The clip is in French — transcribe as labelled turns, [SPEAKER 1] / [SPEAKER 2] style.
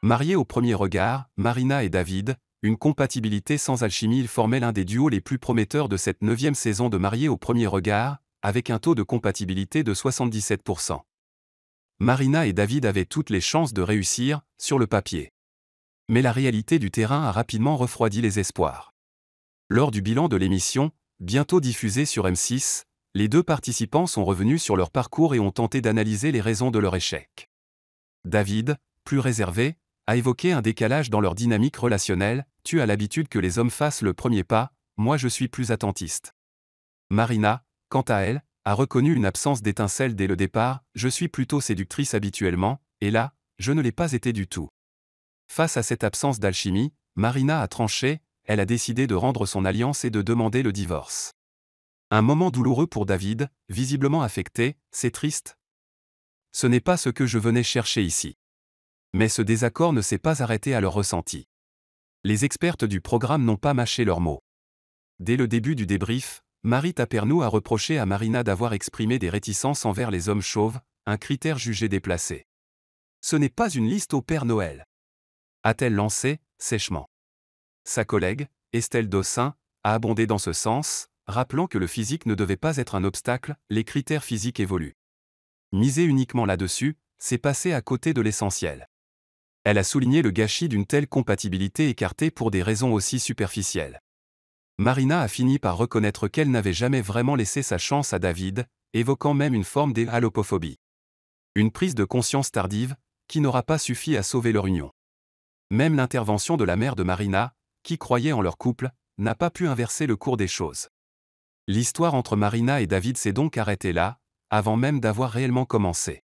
[SPEAKER 1] Mariés au premier regard, Marina et David, une compatibilité sans alchimie, ils formaient l'un des duos les plus prometteurs de cette 9e saison de Mariés au premier regard, avec un taux de compatibilité de 77%. Marina et David avaient toutes les chances de réussir, sur le papier. Mais la réalité du terrain a rapidement refroidi les espoirs. Lors du bilan de l'émission, bientôt diffusée sur M6, les deux participants sont revenus sur leur parcours et ont tenté d'analyser les raisons de leur échec. David, plus réservé, a évoqué un décalage dans leur dynamique relationnelle. « Tu as l'habitude que les hommes fassent le premier pas, moi je suis plus attentiste. » Marina, quant à elle, a reconnu une absence d'étincelle dès le départ. « Je suis plutôt séductrice habituellement, et là, je ne l'ai pas été du tout. » Face à cette absence d'alchimie, Marina a tranché, elle a décidé de rendre son alliance et de demander le divorce. Un moment douloureux pour David, visiblement affecté. « C'est triste. Ce n'est pas ce que je venais chercher ici. » Mais ce désaccord ne s'est pas arrêté à leur ressenti. Les expertes du programme n'ont pas mâché leurs mots. Dès le début du débrief, Marie Tapernou a reproché à Marina d'avoir exprimé des réticences envers les hommes chauves, un critère jugé déplacé. « Ce n'est pas une liste au Père Noël », a-t-elle lancé, sèchement. Sa collègue, Estelle Dossin, a abondé dans ce sens, rappelant que le physique ne devait pas être un obstacle, les critères physiques évoluent. Miser uniquement là-dessus, c'est passer à côté de l'essentiel. Elle a souligné le gâchis d'une telle compatibilité écartée pour des raisons aussi superficielles. Marina a fini par reconnaître qu'elle n'avait jamais vraiment laissé sa chance à David, évoquant même une forme d'halopophobie. Une prise de conscience tardive, qui n'aura pas suffi à sauver leur union. Même l'intervention de la mère de Marina, qui croyait en leur couple, n'a pas pu inverser le cours des choses. L'histoire entre Marina et David s'est donc arrêtée là, avant même d'avoir réellement commencé.